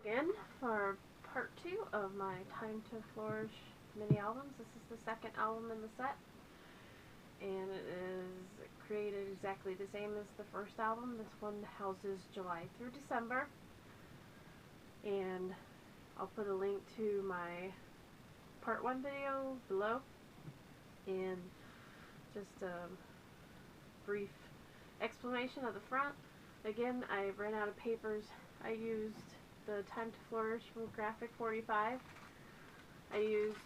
again for part 2 of my Time to Flourish mini albums. This is the second album in the set, and it is created exactly the same as the first album. This one houses July through December, and I'll put a link to my part 1 video below, and just a brief explanation of the front. Again, I ran out of papers. I used the Time to Flourish from Graphic 45. I used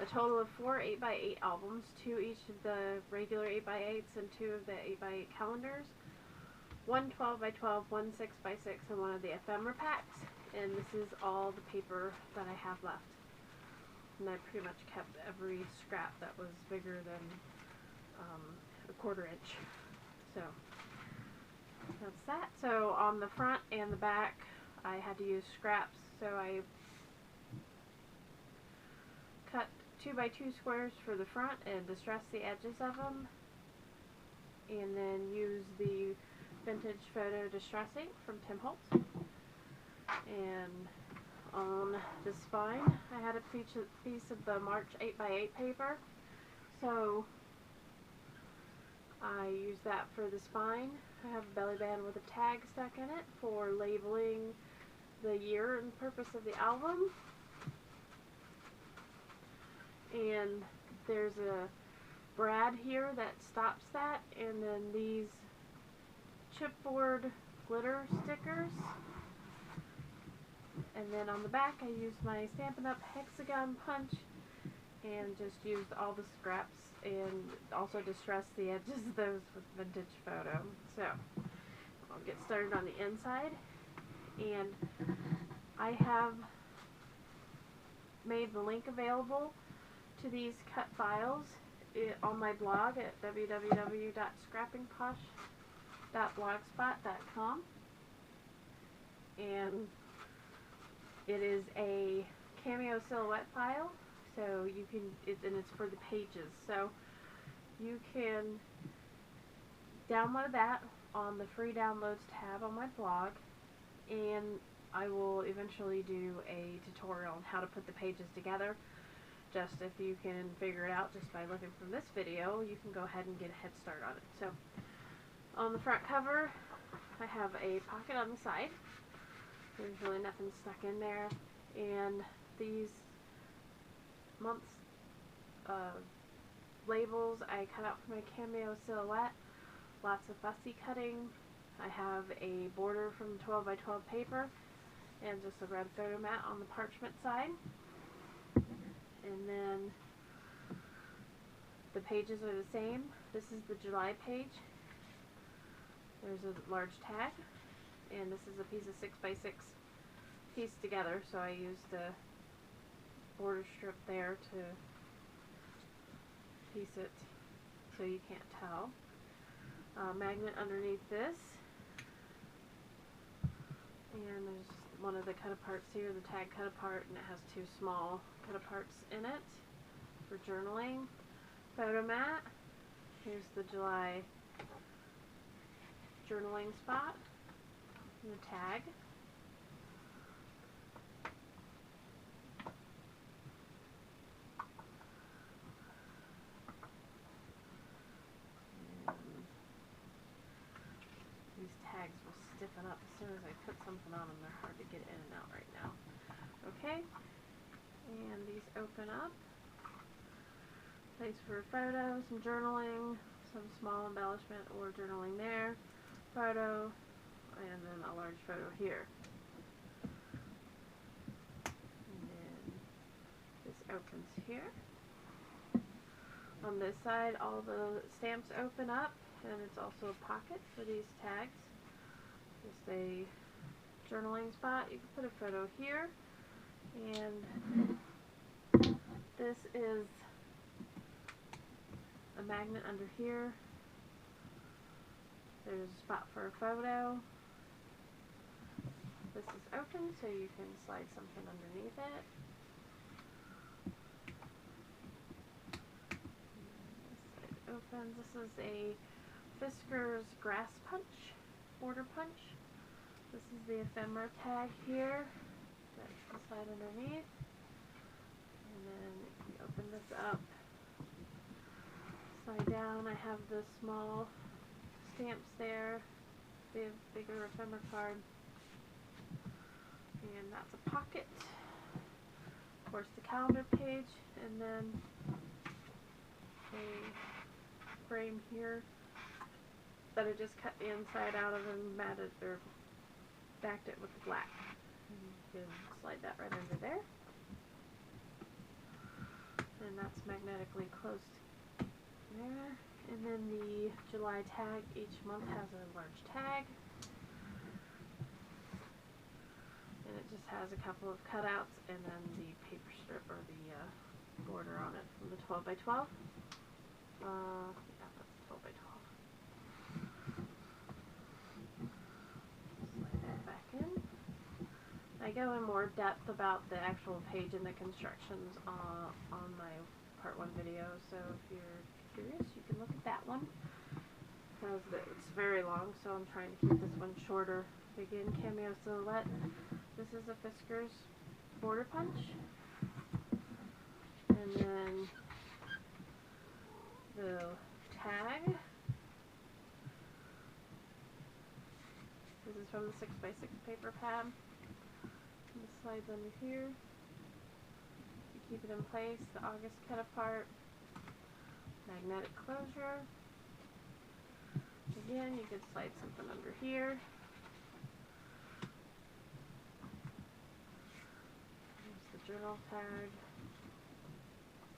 a total of 4 8x8 albums, 2 each of the regular 8x8s and 2 of the 8x8 calendars, 1 12x12, 1 6x6, and 1 of the ephemera packs. And this is all the paper that I have left. And I pretty much kept every scrap that was bigger than a 1/4 inch. So that's that. So on the front and the back, I had to use scraps. So I cut 2x2 squares for the front and distressed the edges of them, and then use the vintage photo distressing from Tim Holtz. And on the spine, I had a piece of the March 8x8 paper, so I used that for the spine. I have a belly band with a tag stuck in it for labeling the year and purpose of the album. And there's a brad here that stops that, and then these chipboard glitter stickers. And then on the back, I used my Stampin' Up! Hexagon punch and just used all the scraps, and also distressed the edges of those with vintage photo. So I'll get started on the inside, and I have made the link available to these cut files on my blog at www.scrappingposh.blogspot.com, and it is a cameo silhouette file. So you can, and it's for the pages. So you can download that on the free downloads tab on my blog, and I will eventually do a tutorial on how to put the pages together. Just if you can figure it out just by looking from this video, you can go ahead and get a head start on it. So on the front cover, I have a pocket on the side. There's really nothing stuck in there, and these months labels I cut out for my cameo silhouette. Lots of fussy cutting. I have a border from 12x12 paper and just a red photo mat on the parchment side. And then the pages are the same. This is the July page. There's a large tag, and this is a piece of 6x6 pieced together, so I used a border strip there to piece it so you can't tell. Magnet underneath this, and there's one of the cut-aparts here, the tag cut-apart, and it has 2 small cut-aparts in it for journaling. Photo mat. Here's the July journaling spot, and the tag. These tags will stiffen up as soon as I put something on them. They're hard to get in and out right now. Okay, and these open up. Place for photos, some journaling, some small embellishment or journaling there, photo, and then a large photo here. And then this opens here. On this side, all the stamps open up, and it's also a pocket for these tags. Just a journaling spot. You can put a photo here, and this is a magnet under here. There's a spot for a photo. This is open, so you can slide something underneath it. This side opens. This is a Fisker's grass punch, border punch. This is the ephemera tag here. slide underneath, and then you open this up, slide down. I have the small stamps there, the bigger ephemera card, and that's a pocket. Of course, the calendar page, and then a frame here that I just cut the inside out of and matted or backed it with the black. And you can slide that right under there, and that's magnetically closed there. And then the July tag, each month has a large tag, and it just has a couple of cutouts and then the paper strip or the border on it from the 12 by 12. Yeah, that's 12 by 12. Slide that back in. I go in more depth about the actual page and the constructions on my part 1 video, so if you're curious, you can look at that one, because it's very long, so I'm trying to keep this one shorter. Begin cameo silhouette. This is a Fiskars border punch, and then the tag. This is from the 6x6 paper pad. And this slides under here. You keep it in place. The August cut apart. Magnetic closure. Again, you could slide something under here. Here's the journal tag.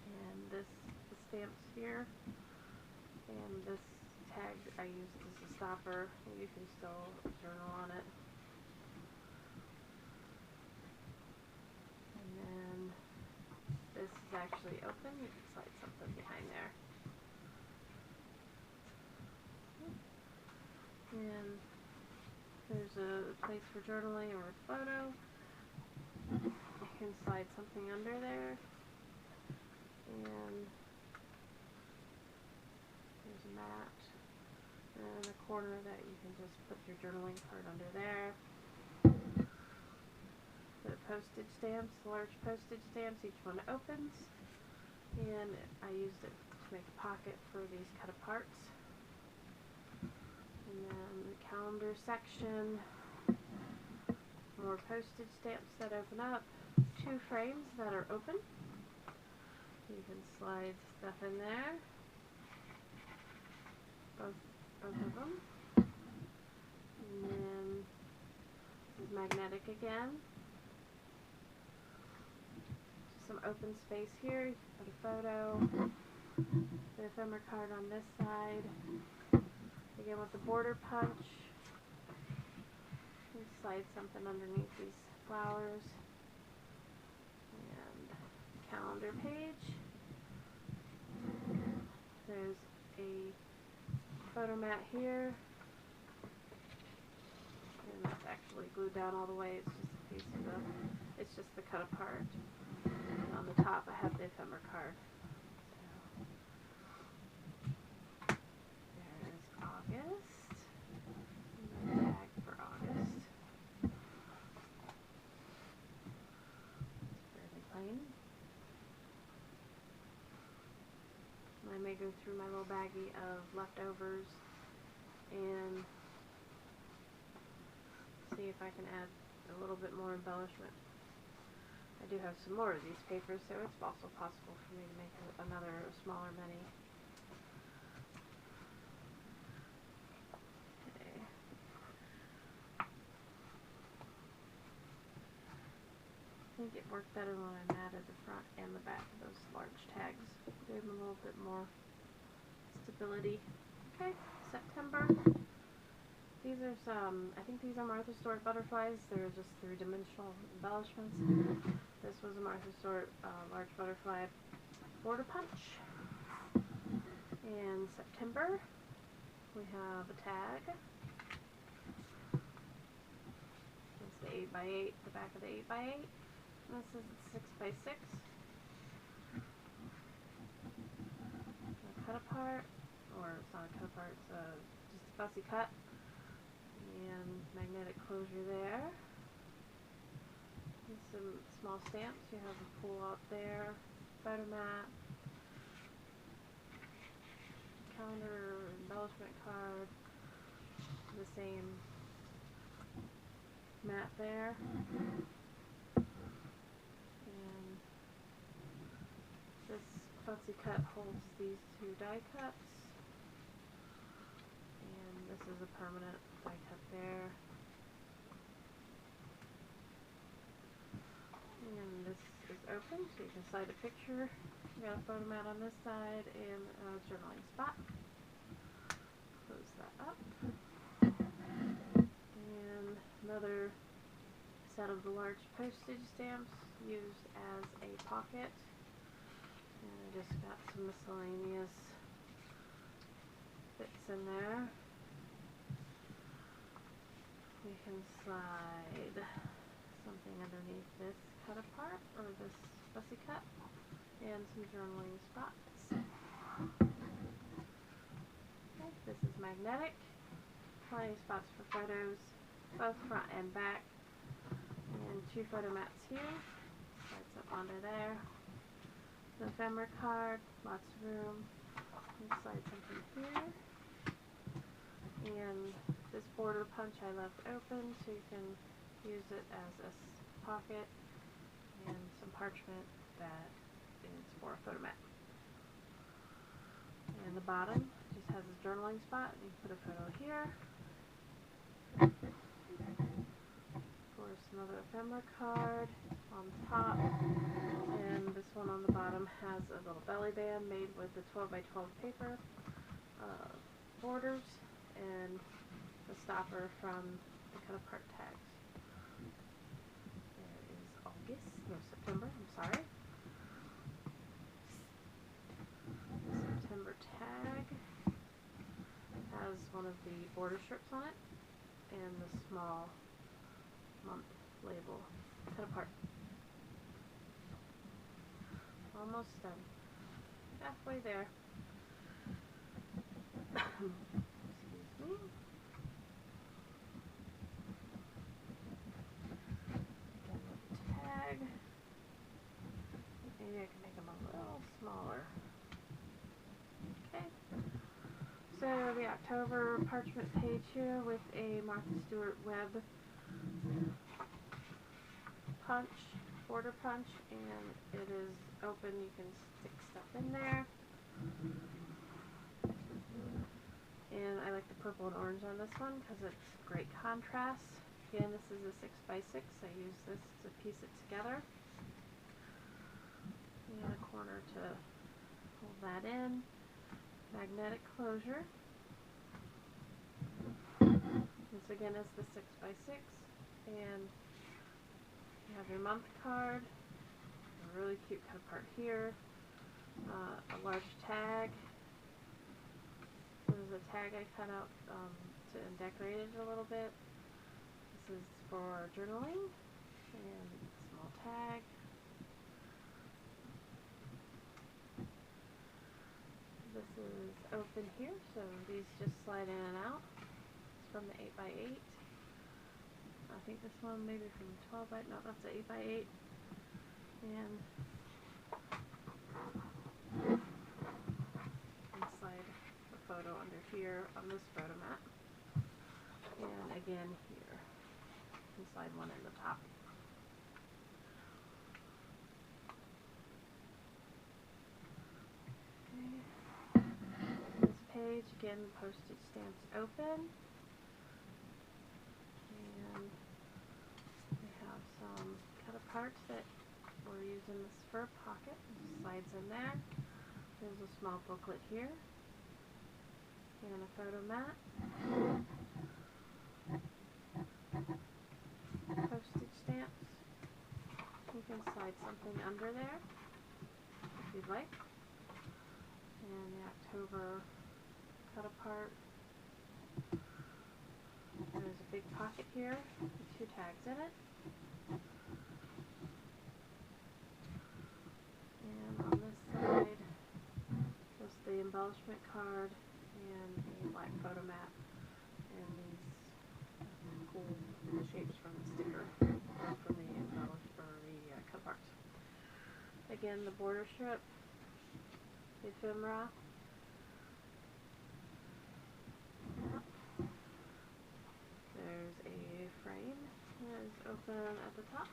And this, the stamps here. And this tag I used as a stopper. You can still journal on it. And then this is actually open. You can slide something behind there. And there's a place for journaling or a photo. You can slide something under there. And there's a mat. And a corner that you can just put your journaling card under there. The postage stamps, large postage stamps, each one opens. And I used it to make a pocket for these cut aparts. And then the calendar section, more postage stamps that open up, 2 frames that are open. You can slide stuff in there, both of them. And then this is magnetic again. Some open space here. You can put a photo, the ephemera card on this side. Again with the border punch, you slide something underneath these flowers, and calendar page. There's a photo mat here, and that's actually glued down all the way. It's just a piece of it's just the cut apart. And on the top I have the ephemera card. August, and the tag for August. It's fairly plain. I may go through my little baggie of leftovers and see if I can add a little bit more embellishment. I do have some more of these papers, so it's also possible for me to make another smaller mini. I think it worked better when I matted the front and the back of those large tags. Gave them a little bit more stability. Okay, September. These are some, I think these are Martha Stewart butterflies. They're just 3-dimensional embellishments. This was a Martha Stewart large butterfly border punch. In September, we have a tag. It's the 8x8, the back of the 8x8. This is 6x6. A cut apart, or it's not a cut apart, it's just a fussy cut. And magnetic closure there. This some small stamps. You have a pull out there, photo mat, calendar, embellishment card, the same mat there, and this fancy cut holds these two die cuts, and this is a permanent die cut there, and this is open so you can slide a picture. You got a photo mat on this side and a journaling spot. Close that up. And another set of the large postage stamps used as a pocket. And I just got some miscellaneous bits in there. We can slide something underneath this cut apart, or this fussy cut, and some journaling spots. Okay, this is magnetic. Plenty of spots for photos, both front and back. And two photo mats here. Slides up onto there. The ephemera card, lots of room. And slide something here. And this border punch I left open so you can use it as a pocket, and some parchment that is for a photo mat. And the bottom just has a journaling spot, and you can put a photo here. Of course, another ephemera card on top, and this one on the bottom has a little belly band made with the 12 by 12 paper borders, and the stopper from the cut apart tags. There is September, I'm sorry. The September tag has one of the border strips on it, and the small month label cut apart. Almost done. Halfway there. Excuse me. Again with the tag. Maybe I can make them a little smaller. Okay. So the October parchment page here with a Martha Stewart web punch, border punch, and it is open. You can stick stuff in there. And I like the purple and orange on this one because it's great contrast. Again, this is a 6x6. I use this to piece it together. And a corner to hold that in. Magnetic closure. This again is the 6x6. And you have your month card. A really cute cut apart here. A large tag. This is a tag I cut out and decorated a little bit. This is for journaling, and a small tag. This is open here, so these just slide in and out. It's from the 8x8. I think this one maybe from 12x, no, that's the 8x8. And slide the photo under here on this photo mat. And again here. And slide one in the top. Okay. This page, again, postage stamps open. And we have some cut aparts that we're using this for a pocket. It slides in there. There's a small booklet here. And a photo mat. Postage stamps. You can slide something under there if you'd like. And the October cut apart. There's a big pocket here with two tags in it. And on this side, just the embellishment card and a black photo mat and these cool shapes from the sticker, or from the again, the border strip, the ephemera. There's a frame that is open at the top,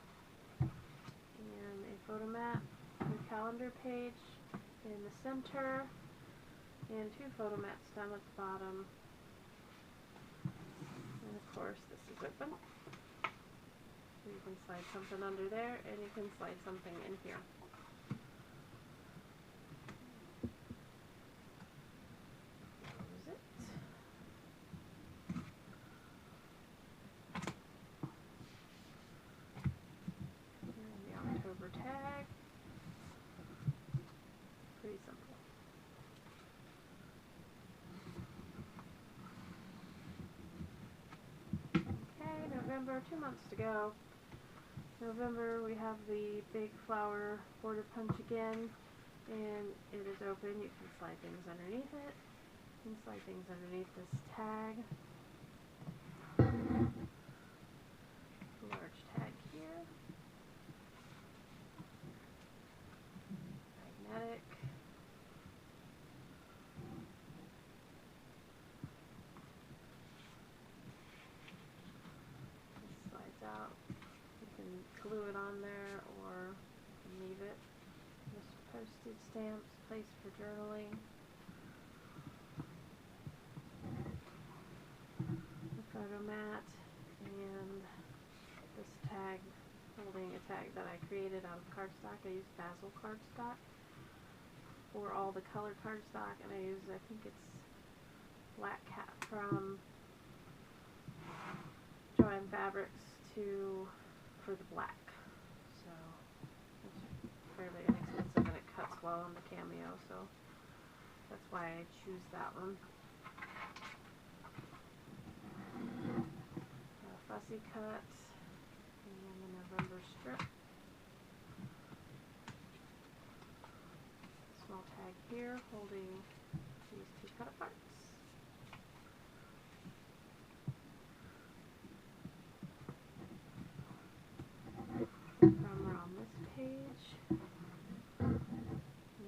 and a photo mat, a calendar page in the center, and 2 photo mats down at the bottom. And of course this is open. So you can slide something under there, and you can slide something in here. Close it. And the October tag. Pretty simple. Okay, November, 2 months to go. November, we have the big flower border punch again, and it is open. You can slide things underneath it. You can slide things underneath this tag. Large tag here. Magnetic. This slides out. You can glue it on there or leave it. Just postage stamps, place for journaling. The photo mat, and this tag holding a tag that I created out of cardstock. I used Basil cardstock for all the color cardstock, and I use, I think it's Black Cat from Joanne Fabrics for the black. So it's fairly inexpensive and it cuts well on the cameo, so that's why I choose that one. A fussy cut, and the November strip. Small tag here holding these 2 cut aparts. From around this page, you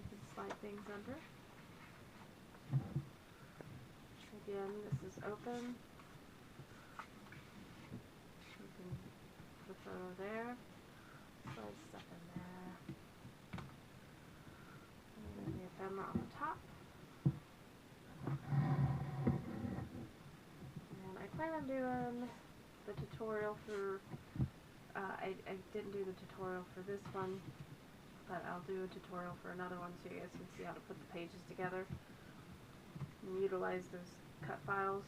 can slide things under. Again, this is open. You can put the photo there, slide stuff in there, and then the ephemera on the top. And I plan on doing the tutorial for I didn't do the tutorial for this one, but I'll do a tutorial for another one so you guys can see how to put the pages together and utilize those cut files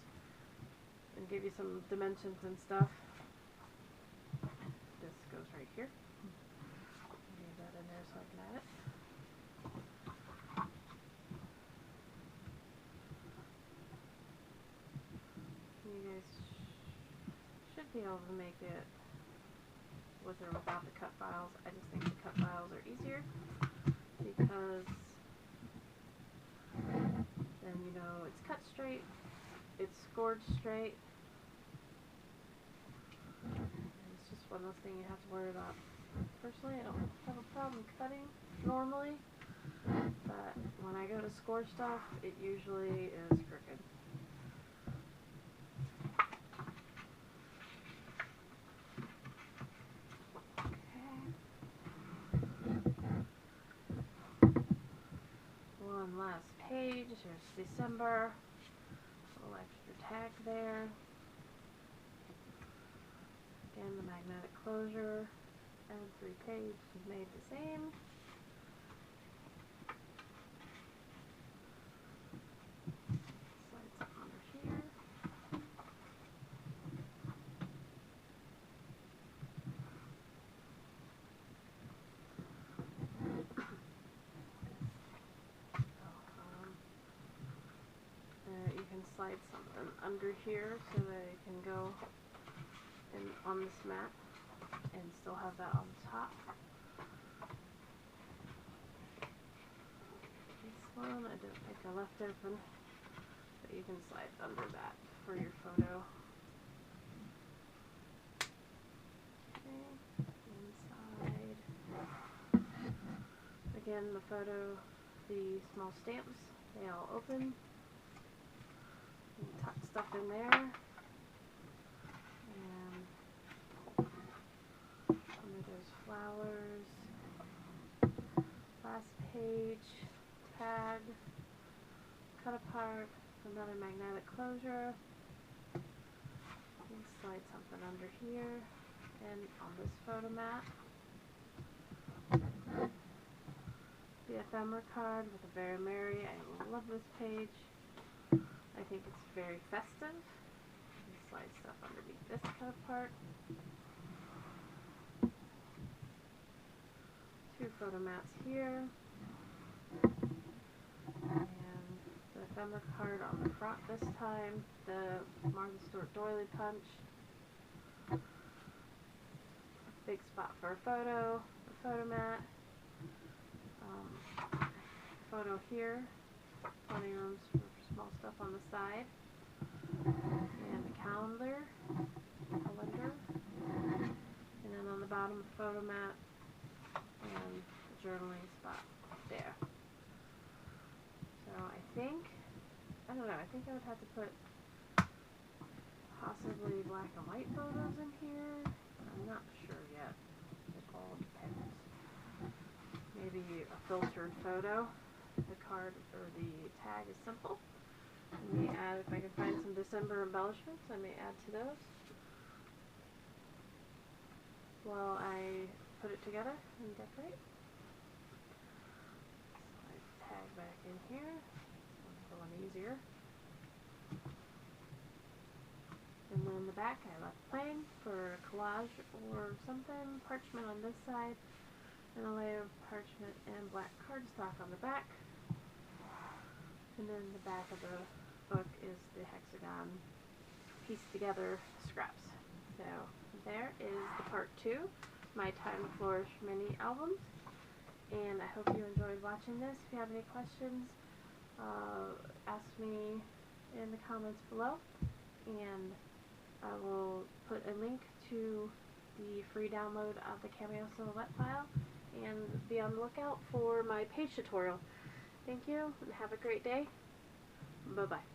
and give you some dimensions and stuff. This goes right here. Leave that in there so I can add it. You guys should be able to make it with or without the cut files. I just think the cut files are easier because then you know it's cut straight, it's scored straight, and it's just one less thing you have to worry about. Personally, I don't have a problem cutting normally, but when I go to score stuff, it usually is crooked. One last page. Here's December. A little extra tag there. Again, the magnetic closure. And 3 pages made the same. Slide something under here. You can slide something under here so that it can go in on this mat and still have that on top. This one I don't think I left open, but you can slide under that for your photo. Okay, inside. scan the photo, the small stamps, they all open. You tuck stuff in there, and under those flowers, last page, tag, cut apart, another magnetic closure. You slide something under here, and on this photo mat, the ephemera card with a Very Merry. I love this page. I think it's very festive. You slide stuff underneath this cut apart. 2 photo mats here. And the ephemera card on the front this time. The Martha Stewart doily punch. A big spot for a photo. The photo mat. Photo here. Plenty of rooms for small stuff on the side. And a calendar. And then on the bottom of the photo mat. And the journaling spot there. So I don't know, I think I would have to put possibly black and white photos in here. I'm not sure yet. It all depends. Maybe a filtered photo. The card or the tag is simple. I may add, if I can find some December embellishments, I may add to those while I put it together and decorate. Slide the tag back in here. It's a little easier. And then the back I left plain for collage or something. Parchment on this side, and a layer of parchment and black cardstock on the back. And then the back of the book is the hexagon pieced together scraps. So there is the part 2, my Time to Flourish mini albums. And I hope you enjoyed watching this. If you have any questions, ask me in the comments below. And I will put a link to the free download of the Cameo Silhouette file. And be on the lookout for my page tutorial. Thank you, and have a great day. Bye-bye.